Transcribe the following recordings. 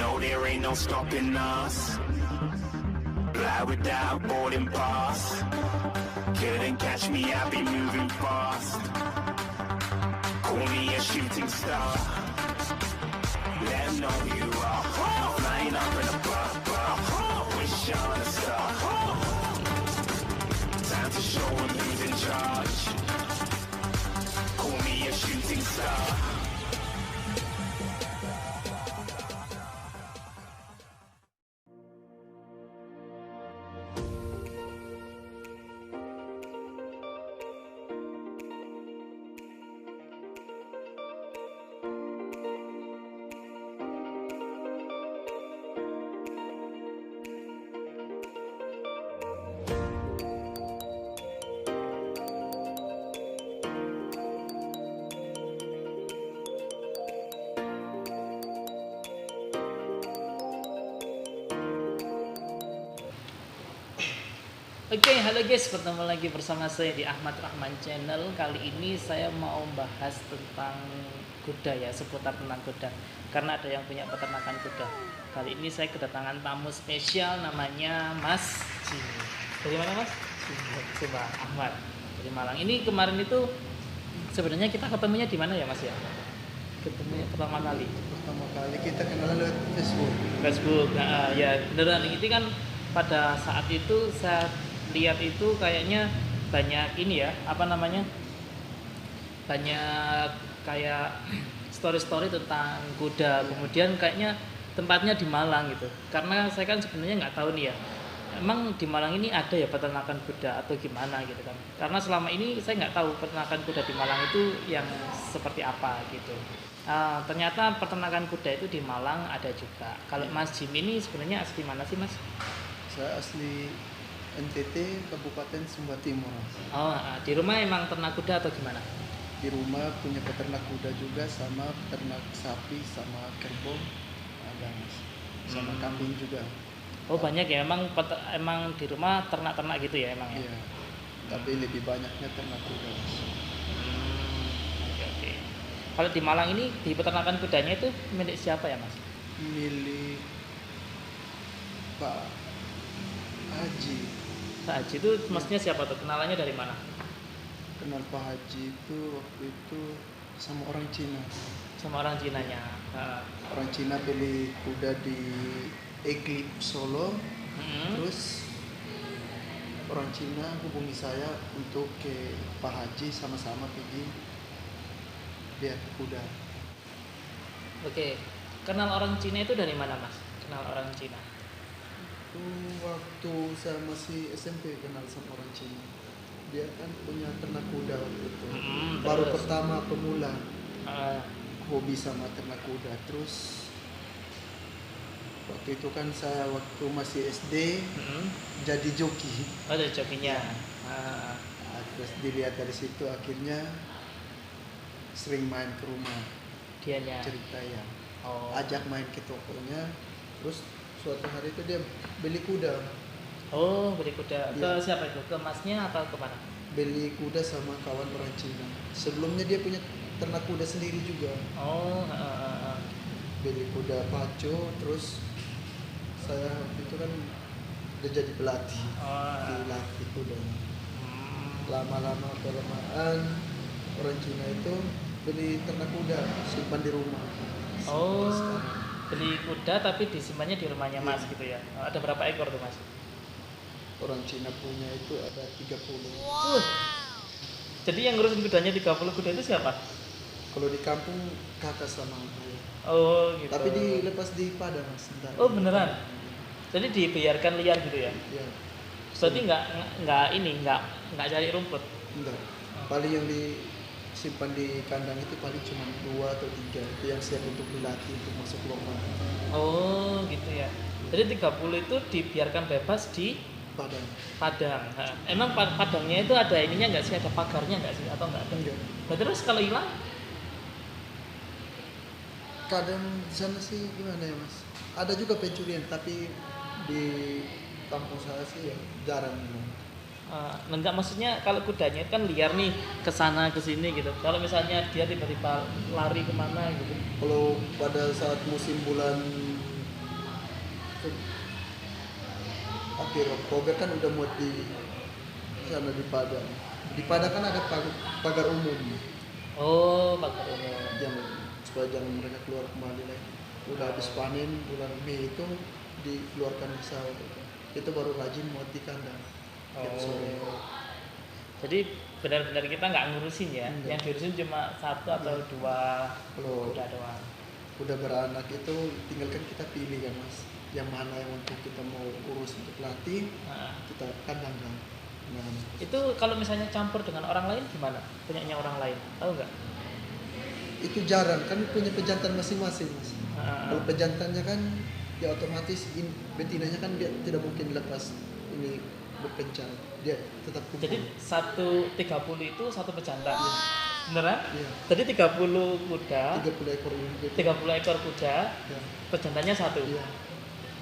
know there ain't no stopping us. Fly without boarding pass. Couldn't catch me, I be moving fast. Call me a shooting star. Let 'em know who you are. Flying up in a bar. Wish on a star. Time to show 'em who's in charge. Call me a shooting star. Oke, halo guys, bertemu lagi bersama saya di Ahmad Rahman Channel. Kali ini saya mau bahas tentang kuda ya, seputar tentang kuda. Karena ada yang punya peternakan kuda. Kali ini saya kedatangan tamu spesial namanya Mas Jimmy. Dari mana Mas? Coba Ahmad dari Malang. Ini kemarin itu sebenarnya kita ketemunya di mana ya Mas ya? Ketemu pertama kali. Pertama kali kita kenal lewat Facebook. Facebook, nah, ya beneran. Ini kan pada saat itu saya lihat itu kayaknya banyak ini ya, apa namanya, banyak kayak story-story tentang kuda. Kemudian kayaknya tempatnya di Malang gitu, karena saya kan sebenarnya nggak tahu nih ya, emang di Malang ini ada ya peternakan kuda atau gimana gitu kan, karena selama ini saya nggak tahu peternakan kuda di Malang itu yang seperti apa gitu. Ternyata peternakan kuda itu di Malang ada juga. Kalau Mas Jim ini sebenarnya asli mana sih Mas? Saya asli NTT, Kabupaten Sumba Timur. Oh, di rumah emang ternak kuda atau gimana? Di rumah punya peternak kuda juga, sama peternak sapi, sama kerbau, ada Mas. Sama kambing juga. Oh banyak ya, emang di rumah ternak-ternak gitu ya emang ya? Iya. Tapi lebih banyaknya ternak kuda Mas. Oke. Kalau di Malang ini di peternakan kudanya itu milik siapa ya Mas? Milik Pak Haji. Pak Haji itu maksudnya siapa tuh? Kenalannya dari mana? Kenal Pak Haji itu waktu itu sama orang Cina. Sama orang Cinanya. Orang Cina beli kuda di Eclipse Solo. Terus orang Cina hubungi saya untuk ke Pak Haji, sama-sama pergi lihat kuda. Oke. Kenal orang Cina itu dari mana Mas? Kenal orang Cina. Itu waktu saya masih SMP kenal sama orang Cina. Dia kan punya ternak kuda waktu itu. Baru Terus? pertama pemula Uh, hobi sama ternak kuda. Terus waktu itu kan saya waktu masih SD jadi joki. Oh dari jokinya. Terus dilihat dari situ, akhirnya sering main ke rumah. Dianya. Cerita ya. Oh. Ajak main ke tokonya. Terus suatu hari itu dia beli kuda. Oh beli kuda. Ke Iya. siapa itu? Ke masnya atau ke mana? Beli kuda sama kawan orang Cina. Sebelumnya dia punya ternak kuda sendiri juga. Oh. Beli kuda paco, terus saya waktu itu kan udah jadi pelatih. Dilatih kudanya. Lama-lama kelamaan orang Cina itu beli ternak kuda, simpan di rumah. Oh. Sampai sekarang. Beli kuda tapi disimpannya di rumahnya Mas Iya. gitu ya. Ada berapa ekor tuh Mas? Orang Cina punya itu ada 30. Jadi yang ngurusin kudanya 30 kuda itu siapa? Kalau di kampung kakak sama ayah. Oh gitu. Tapi dilepas di padang Mas. Bentar. Oh beneran? Jadi dibiarkan liar gitu ya? Iya. Berarti nggak cari rumput? Enggak. Paling yang disimpan di kandang itu paling cuma 2 atau 3. Itu yang siap untuk dilatih untuk masuk lomba. Oh gitu ya. Jadi 30 itu dibiarkan bebas di Padang. padang. Emang padangnya itu ada ininya nggak sih? Ada pagarnya nggak sih? Atau nggak ada? Enggak. Nah, terus kalau hilang? Kadang di sana sih gimana ya Mas? Ada juga pencurian, tapi di kampung saya sih ya jarang. Enggak, maksudnya kalau kudanya kan liar nih ke sana ke sini gitu. Kalau misalnya dia tiba-tiba lari kemana gitu. Kalau pada saat musim bulan itu akhir Oktober kan udah muat di sana di Padang. Di Padang kan ada pagar umum Oh, pagar umum. yang supaya jangan mereka keluar kembali lagi. Udah habis panen bulan Mei itu dikeluarkan pesawat itu baru rajin muat di kandang. Tiap sore. Jadi benar-benar kita nggak ngurusin ya, Enggak. yang diurusin cuma satu atau dua Kalau kuda doang. udah beranak itu tinggalkan kita pilih kan mas, yang mana yang untuk kita mau urus untuk latih, Nah, kita kandangkan. Nah, itu kalau misalnya campur dengan orang lain gimana? Punyanya orang lain, tahu nggak? itu jarang kan punya pejantan masing-masing mas. Nah, Kalau pejantannya kan ya otomatis betinanya kan dia tidak mungkin lepas ini berpencar, dia tetap kumpul. jadi 130 itu satu pejantan, beneran? Iya. Jadi 30 kuda, 30 ekor ini gitu. 30 ekor kuda, Ya. pejantannya satu. Iya.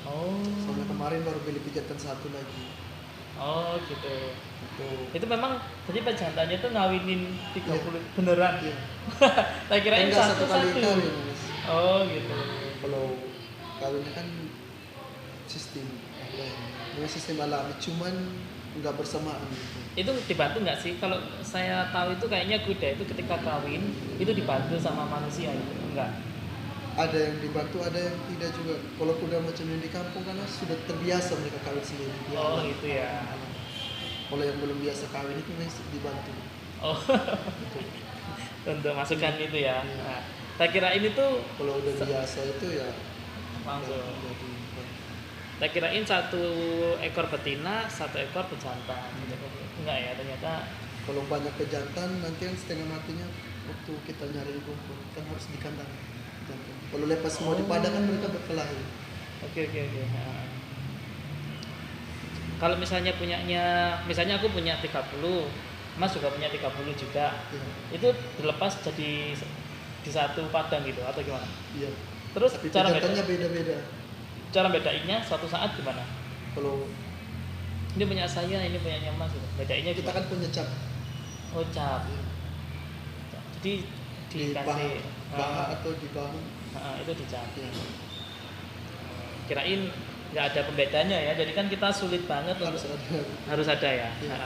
Oh, Soalnya kemarin baru beli pejantan satu lagi. oh gitu. Itu. Itu memang jadi pejantannya tuh ngawinin 30 beneran. Iya. Tak kirain Enggak satu kali satu-satu. kawin mas. Oh gitu. Kalau kawinnya kan sistem apa ya? Memang sistem alami, cuman nggak bersamaan gitu. Itu dibantu nggak sih? Kalau saya tahu itu kayaknya kuda itu ketika kawin itu dibantu sama manusia itu enggak? Ada yang dibantu, ada yang tidak juga. Kalau kuda macam yang di kampung kan mas, sudah terbiasa mereka kawin sendiri. Dia Oh alam. gitu ya. Kalau yang belum biasa kawin itu mesti dibantu. Oh Gitu. untuk masukan itu ya. Iya. Nah, saya kira ini tuh Kalau udah biasa itu ya langsung. jadi Saya kirain satu ekor betina, satu ekor pejantan. Enggak ya, ternyata. kalau banyak pejantan nanti kan setengah matinya waktu kita nyari rumput kan harus di kandang. Jantan. Kalau lepas semua di padang kan mereka berkelahi. Oke. Nah. Kalau misalnya misalnya aku punya 30, Mas juga punya 30 juga. Iya. Itu dilepas jadi di satu padang gitu atau gimana? Iya. Terus Tapi cara pejantannya beda-beda. cara bedainnya suatu saat gimana? Kalau Ini punya saya, ini punyanya Mas gitu. Bedainnya kita gimana? kan punya cap Oh, cap. Jadi di dikasih paha atau di bahu. itu dicap. Ya. Kirain nggak ada pembedanya ya. Jadi kan kita sulit banget Harus untuk ada. harus ada ya. Iya.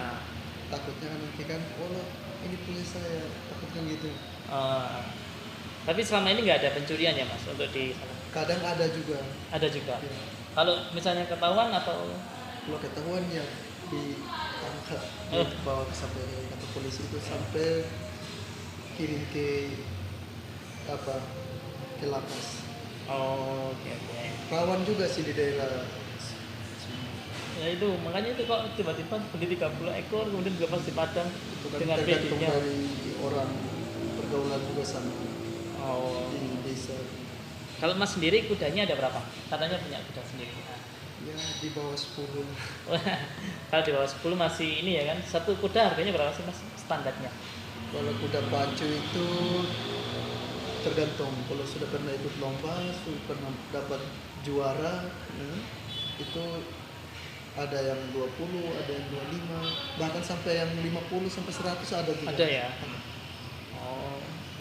Takutnya kan nanti kan, oh ini punya saya, takutnya gitu. Tapi selama ini nggak ada pencurian ya Mas untuk di sana? Kadang ada juga. Ada juga. Ya. Kalau misalnya ketahuan atau Kalau ketahuan ya ditangkap, Oh. dibawa sampai ke kantor polisi itu sampai kirim ke apa ke lapas. oke. Rawan juga sih di daerah. Ya itu makanya itu kok tiba-tiba beli 30 ekor kemudian dilepas di padang Itu kan dengan tergantung PD-nya. dari orang pergaulan juga sama Oh. di desa. Kalau Mas sendiri kudanya ada berapa? Katanya punya kuda sendiri. Ya di bawah 10. Kalau di bawah 10 masih ini ya kan. Satu kuda harganya berapa sih Mas standarnya? Kalau kuda pacu itu tergantung. Kalau sudah pernah ikut lomba, sudah pernah dapat juara, itu ada yang 20, ada yang 25, bahkan sampai yang 50 sampai 100 ada juga. Ada ya? Oh,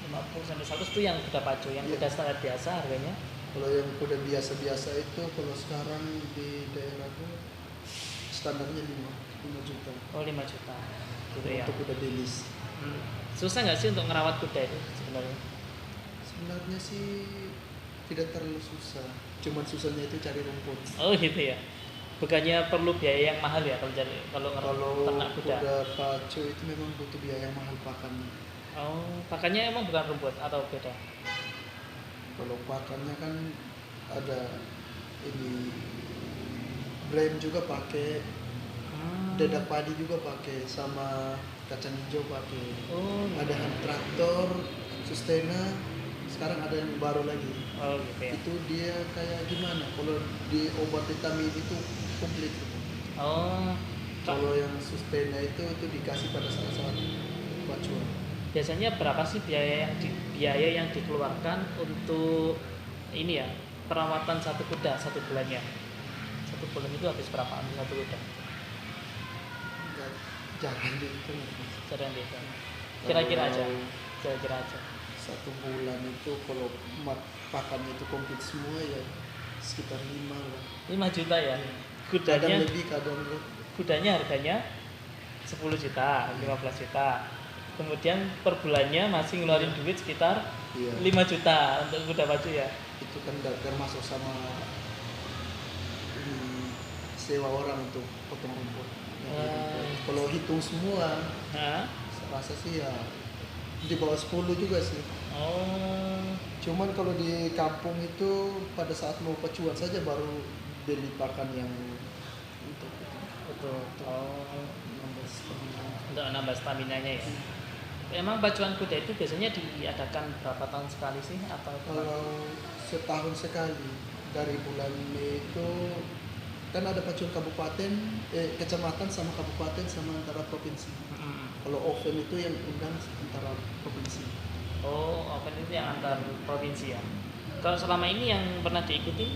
50 sampai 100 itu yang kuda pacu, yang Iya. kuda standar biasa harganya. Kalau yang kuda biasa-biasa itu kalau sekarang di daerahku standarnya 5 juta. Oh, 5 juta. Gitu ya. Untuk kuda belis. Susah nggak sih untuk ngerawat kuda itu sebenarnya? Sebenarnya sih tidak terlalu susah. Cuman susahnya itu cari rumput. Oh gitu ya. Bukannya perlu biaya yang mahal ya kalau Kalau ternak kuda. kuda pacu itu memang butuh biaya yang mahal pakannya. Oh, pakannya emang bukan rumput atau beda? Kalau pakannya kan ada ini brem juga pakai, dedak padi juga pakai, sama kacang hijau pakai. Oh, Ada hand traktor, sustena, sekarang ada yang baru lagi. oh gitu ya. Itu dia kayak gimana? Kalau di obat vitamin itu komplit. Oh, Kalau yang sustena itu dikasih pada saat-saat pacuan. biasanya berapa sih biaya yang dikeluarkan untuk ini ya perawatan satu kuda satu bulannya? Satu bulan itu habis berapa untuk satu kuda? Nggak jarang dihitung. Jarang dihitung. Kira-kira aja. Kalau Kira-kira aja. satu bulan itu kalau pakannya itu komplit semua ya sekitar 5 lah. 5 juta ya. Kadang Kudanya lebih, kadang lebih. kudanya harganya 10 juta, 15 juta. Kemudian per bulannya masih ngeluarin duit sekitar Iya. 5 juta untuk kuda pacu ya. Itu kan termasuk sama sewa orang untuk potong rumput. Kalau hitung semua, Hah? saya rasa sih ya di bawah 10 juga sih. Oh, Cuman kalau di kampung itu pada saat mau pacuan saja baru beli pakan yang untuk betul. Oh, nambah stamina. untuk nambah stamina-nya ya. Emang pacuan kuda itu biasanya diadakan berapa tahun sekali sih atau Kalau setahun sekali dari bulan Mei itu kan ada pacuan kabupaten, kecamatan sama kabupaten sama antara provinsi. Kalau oven itu yang undang antara provinsi. Oh, open itu yang antar provinsi ya. Kalau selama ini yang pernah diikuti,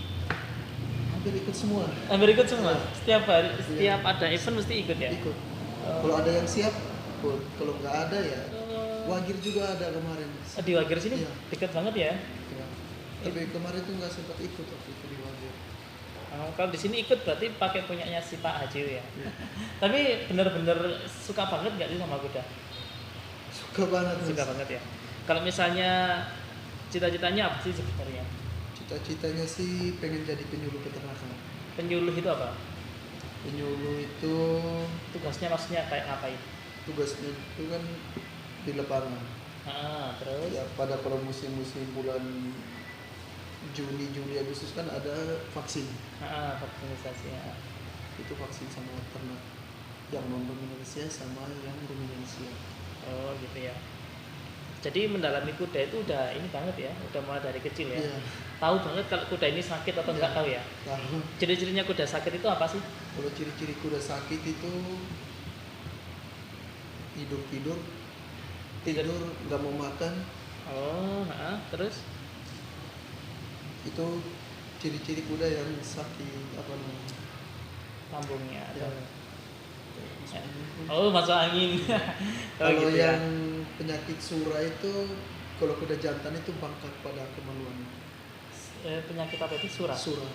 Hampir ikut semua. hampir ikut semua. Iya. Setiap hari, setiap ada event mesti ikut ya. Ikut. Kalau ada yang siap, ikut. Kalau nggak ada ya Wagir juga ada kemarin. Oh, di Wagir sini Iya. dekat banget ya. Ya. Tapi kemarin tuh nggak sempat ikut waktu itu di Wagir. Oh, kalau di sini ikut berarti pakai punyanya si Pak Haji ya. Iya. Tapi bener-bener suka banget nggak sih sama kuda? Suka banget. Mas. Suka banget ya. Kalau misalnya cita-citanya apa sih sebenarnya? Cita-citanya sih pengen jadi penyuluh peternakan. Penyuluh itu apa? Penyuluh itu Tugasnya maksudnya kayak ngapain? tugasnya itu kan di lapangan. Terus? Ya pada kalau musim-musim bulan Juni, Juli, Agustus kan ada vaksin. Vaksinasi ya. Itu vaksin sama ternak yang non ruminansia sama yang ruminansia. Oh gitu ya. Jadi mendalami kuda itu udah ini banget ya, udah mulai dari kecil ya. Iya. Tahu banget kalau kuda ini sakit atau Iya. nggak tahu ya. Tahu. Ciri-cirinya kuda sakit itu apa sih? Kalau ciri-ciri kuda sakit itu tidur nggak mau makan, Oh, terus? itu ciri-ciri kuda yang sakit apa namanya? Lambungnya Ya. atau Oh, masuk angin. Oh, Kalau gitu ya. yang penyakit surah itu kalau kuda jantan itu bangkak pada kemaluan. Penyakit apa itu? Surah. Surah.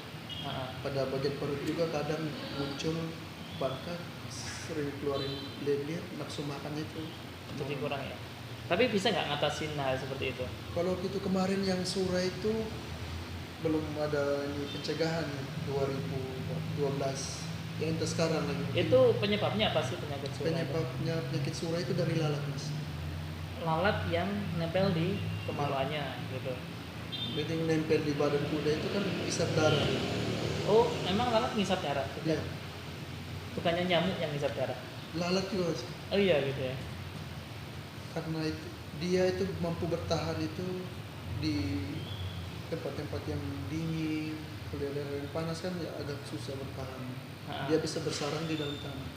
Pada bagian perut juga kadang muncul bangkak, sering keluarin lendir, nafsu makannya itu Jadi kurang ya. Tapi bisa nggak ngatasin hal seperti itu? Kalau itu kemarin yang surah itu belum ada ini pencegahan 2012. Yang itu sekarang lagi. Itu penyebabnya apa sih penyakit surah? Penyebabnya penyakit surah itu dari lalat, Mas. Lalat yang nempel di kemaluannya gitu. Jadi yang nempel di badan kuda itu kan isap darah. Oh, emang lalat ngisap darah? Ya, Bukannya nyamuk yang ngisap darah? lalat juga, Mas. Oh iya gitu ya. Karena itu, dia itu mampu bertahan itu di tempat-tempat yang dingin. Kalau di daerah yang panas kan ya agak susah bertahan. Dia bisa bersarang di dalam tanah.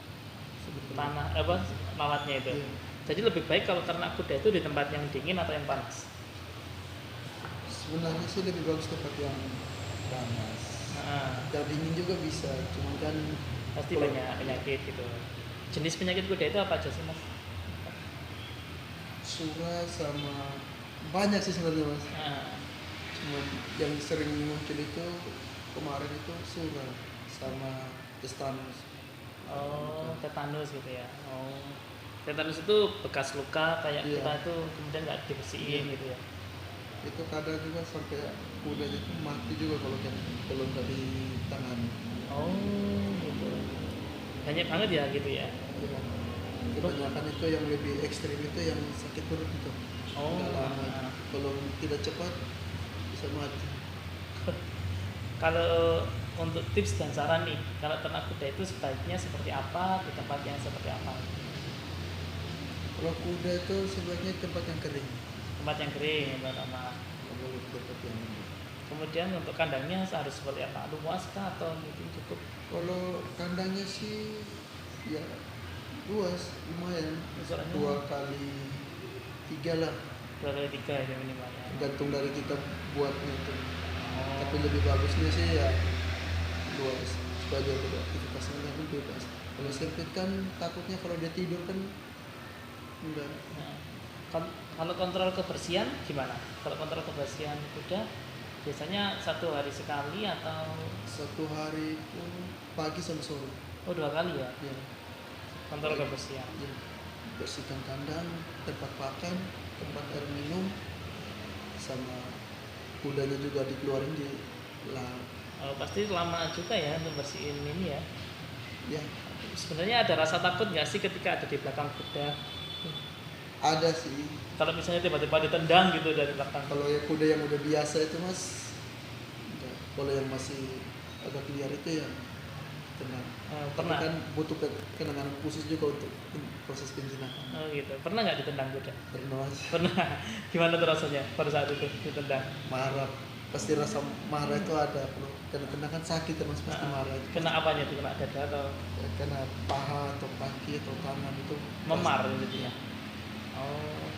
Sebetulnya. Tanah apa lalatnya itu. Iya. Jadi lebih baik kalau ternak kuda itu di tempat yang dingin atau yang panas. Sebenarnya sih lebih bagus tempat yang panas. Yang dingin juga bisa, cuman kan Pasti kalau- banyak penyakit gitu. Jenis penyakit kuda itu apa aja sih mas? surah sama banyak sih sebenarnya, Mas. Cuman yang sering muncul itu kemarin itu surah sama tetanus. Oh, tetanus gitu ya. Oh, tetanus itu bekas luka kayak Iya. kita itu kemudian nggak dibersihin Iya. gitu ya. Itu kadang juga sampai kudanya itu mati juga kalau yang belum dari tangan. Oh, gitu. Banyak banget ya gitu ya. Kebanyakan itu yang lebih ekstrim itu yang sakit perut itu. Oh, Nggak lama. Kalau tidak cepat bisa mati. Kalau untuk tips dan saran nih, kalau ternak kuda itu sebaiknya seperti apa, di tempat yang seperti apa? Kalau kuda itu sebaiknya tempat yang kering. Tempat yang kering yang pertama. Nggak boleh di tempat yang Kemudian untuk kandangnya harus seperti apa? Luas kah atau mungkin cukup? Kalau kandangnya sih ya luas, lumayan. Ukurannya? 2x3 lah, 2x3 ya minimalnya. tergantung dari kita buatnya itu. Oh, Tapi lebih bagusnya sih ya luas supaya dia beraktivitasnya kan bebas. Kalau sempit kan takutnya kalau dia tidur kan enggak. nah, kalau kontrol kebersihan gimana? Kalau kontrol kebersihan kuda Biasanya 1 hari sekali atau 1 hari pun pagi sama sore. oh 2 kali ya? Ya, Kontrol kebersihan. ya. Bersihkan kandang, tempat pakan, tempat air minum, sama kudanya juga dikeluarin di lah. Oh, pasti lama juga ya untuk bersihin ini ya. Ya, Sebenarnya ada rasa takut nggak sih ketika ada di belakang kuda? ada sih. Kalau misalnya tiba-tiba ditendang gitu dari belakang. Kalau ya kuda yang udah biasa itu mas, enggak. Kalau yang masih agak liar itu ya tenang. Tapi Pernah? kan butuh kenangan khusus juga untuk proses penjinakan. Oh gitu. Pernah nggak ditendang kuda? Pernah mas, Pernah. Gimana tuh rasanya pada saat itu ditendang? marah. Pasti rasa marah itu ada. Karena tenang kan sakit ya mas, pasti marah itu. Kena apanya tuh? Kena dada atau Ya, kena paha atau kaki atau tangan itu memar pasti. gitu ya? Oh.